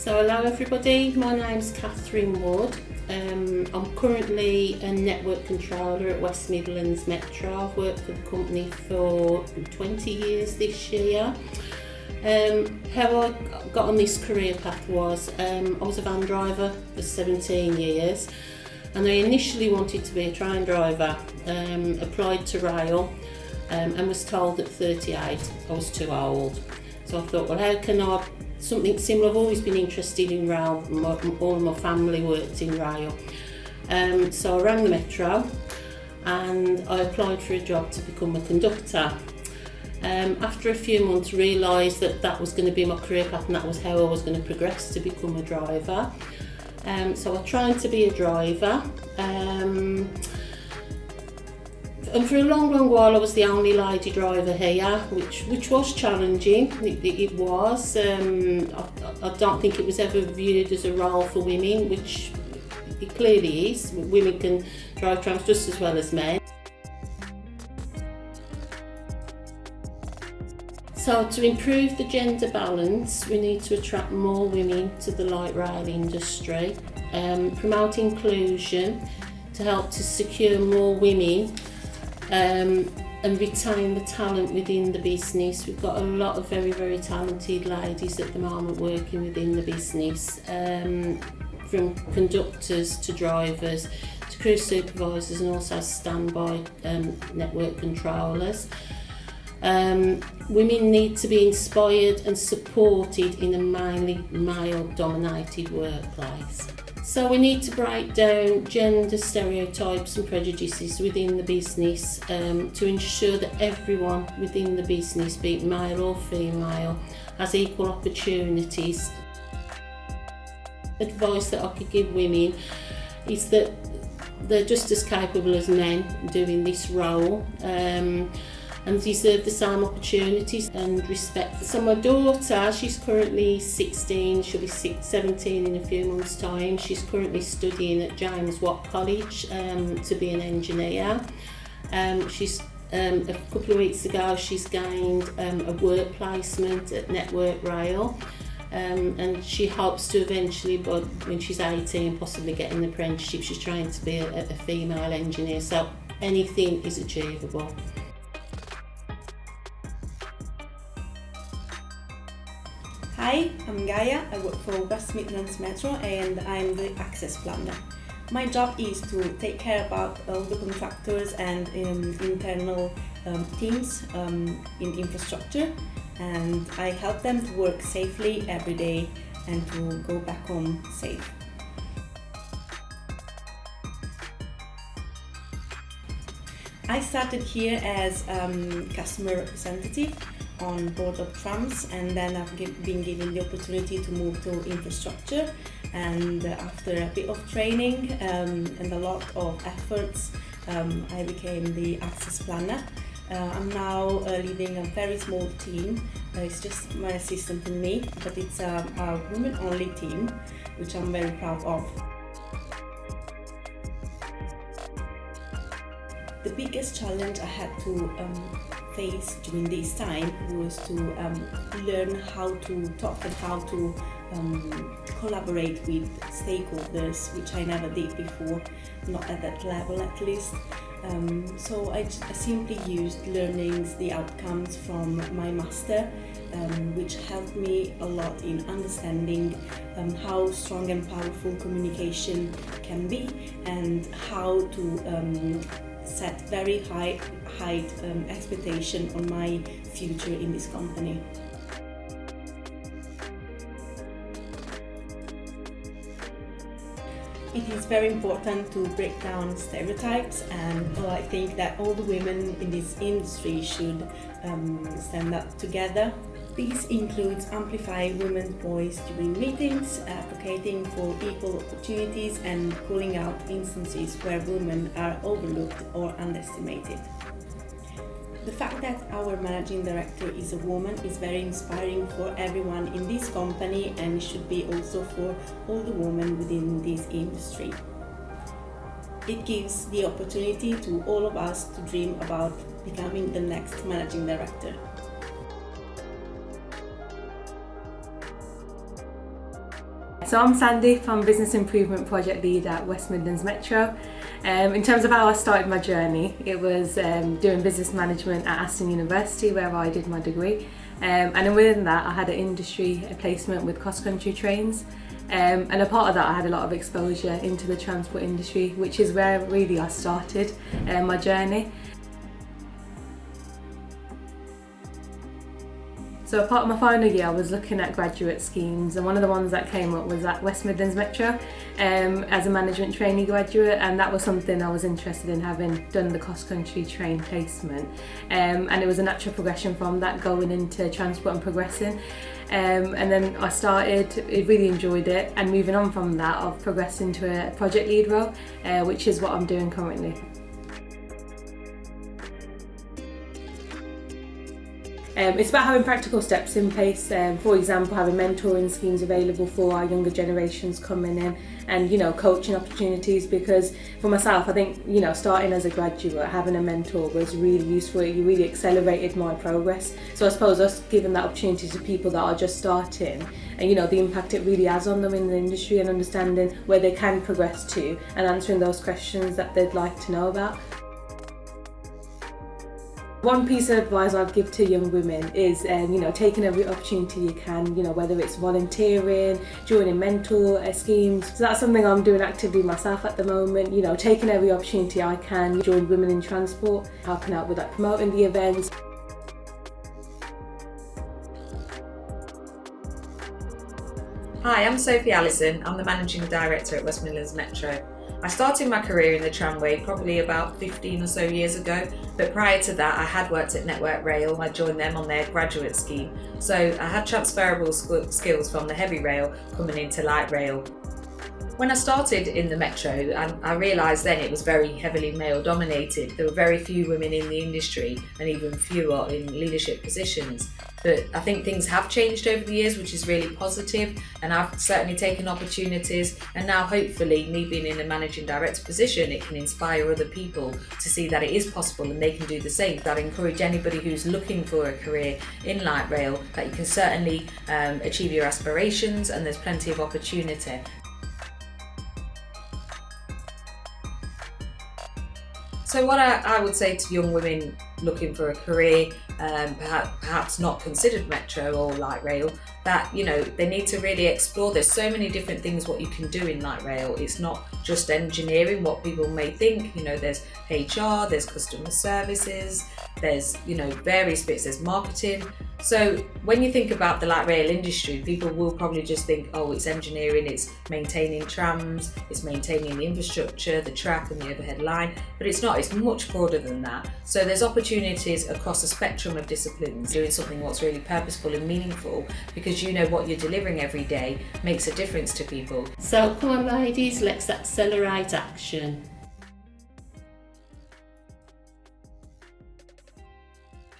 So hello everybody, my name's Catherine Wood. I'm currently a network controller at West Midlands Metro. I've worked for the company for 20 years this year. How I got on this career path was, I was a van driver for 17 years and I initially wanted to be a train driver, applied to rail and was told at 38 I was too old. So I thought, well, how can I something similar? I've always been interested in rail, all of my family worked in rail. So I rang the Metro and I applied for a job to become a conductor. After a few months realised that was going to be my career path and that was how I was going to progress to become a driver. So I tried to be a driver. And for a long while I was the only lady driver here, which was challenging. It was. I don't think it was ever viewed as a role for women, which it clearly is. Women can drive trams just as well as men. So to improve the gender balance, we need to attract more women to the light rail industry, promote inclusion to help to secure more women and retain the talent within the business. We've got a lot of very talented ladies at the moment working within the business, from conductors to drivers to crew supervisors and also standby network controllers. Women need to be inspired and supported in a mainly male-dominated workplace. So we need to break down gender stereotypes and prejudices within the business to ensure that everyone within the business, be it male or female, has equal opportunities. Advice that I could give women is that they're just as capable as men doing this role and deserve the same opportunities and respect. So my daughter, she's currently 16, she'll be 17 in a few months' time. She's currently studying at James Watt College to be an engineer. She's a couple of weeks ago she's gained a work placement at Network Rail, and she hopes to eventually, but when she's 18, possibly get an apprenticeship. She's trying to be a female engineer, so anything is achievable. Hi, I'm Gaia. I work for West Midlands Metro and I'm the access planner. My job is to take care about all the contractors and internal teams in infrastructure, and I help them to work safely every day and to go back home safe. I started here as customer representative on board of trams, and then I've been given the opportunity to move to infrastructure, and after a bit of training and a lot of efforts I became the access planner. I'm now leading a very small team. It's just my assistant and me, but it's a women-only team, which I'm very proud of. The biggest challenge I had to face during this time was to learn how to talk and how to collaborate with stakeholders, which I never did before, not at that level at least. So I simply used learnings, the outcomes from my master, which helped me a lot in understanding how strong and powerful communication can be, and how to set very high expectation on my future in this company. It is very important to break down stereotypes, and I think that all the women in this industry should stand up together. This includes amplifying women's voice during meetings, advocating for equal opportunities, and calling out instances where women are overlooked or underestimated. The fact that our managing director is a woman is very inspiring for everyone in this company, and should be also for all the women within this industry. It gives the opportunity to all of us to dream about becoming the next managing director. So I'm Sandy, I'm Business Improvement Project Lead at West Midlands Metro. In terms of how I started my journey, it was doing business management at Aston University where I did my degree. And then within that I had an industry placement with cross-country trains. And a part of that I had a lot of exposure into the transport industry, which is where really I started my journey. So part of my final year I was looking at graduate schemes, and one of the ones that came up was at West Midlands Metro as a management trainee graduate, and that was something I was interested in, having done the cross-country train placement. And it was a natural progression from that, going into transport and progressing. And then I really enjoyed it, and moving on from that I've progressed into a project lead role, which is what I'm doing currently. It's about having practical steps in place, for example having mentoring schemes available for our younger generations coming in, and coaching opportunities, because for myself I think starting as a graduate, having a mentor was really useful. It really accelerated my progress. So I suppose us giving that opportunity to people that are just starting, and the impact it really has on them in the industry, and understanding where they can progress to and answering those questions that they'd like to know about. One piece of advice I'd give to young women is, taking every opportunity you can, whether it's volunteering, joining mentor schemes. So that's something I'm doing actively myself at the moment, taking every opportunity I can, join Women in Transport, helping out with promoting the events. Hi, I'm Sophie Allison. I'm the Managing Director at West Midlands Metro. I started my career in the tramway probably about 15 or so years ago, but prior to that I had worked at Network Rail. I joined them on their graduate scheme, so I had transferable skills from the heavy rail coming into light rail. When I started in the Metro, I realised then it was very heavily male dominated. There were very few women in the industry and even fewer in leadership positions. But I think things have changed over the years, which is really positive, and I've certainly taken opportunities, and now hopefully me being in a managing director position, it can inspire other people to see that it is possible and they can do the same. I'd encourage anybody who's looking for a career in light rail that you can certainly achieve your aspirations, and there's plenty of opportunity. So what I would say to young women looking for a career, perhaps not considered Metro or light rail, that they need to really explore. There's so many different things what you can do in light rail. It's not just engineering, what people may think. There's HR, there's customer services, there's various bits, there's marketing. So when you think about the light rail industry, people will probably just think, oh, it's engineering, it's maintaining trams, it's maintaining the infrastructure, the track and the overhead line, but it's not. It's much broader than that. So there's opportunities across a spectrum of disciplines, doing something what's really purposeful and meaningful, because what you're delivering every day makes a difference to people. So come on ladies, let's accelerate action.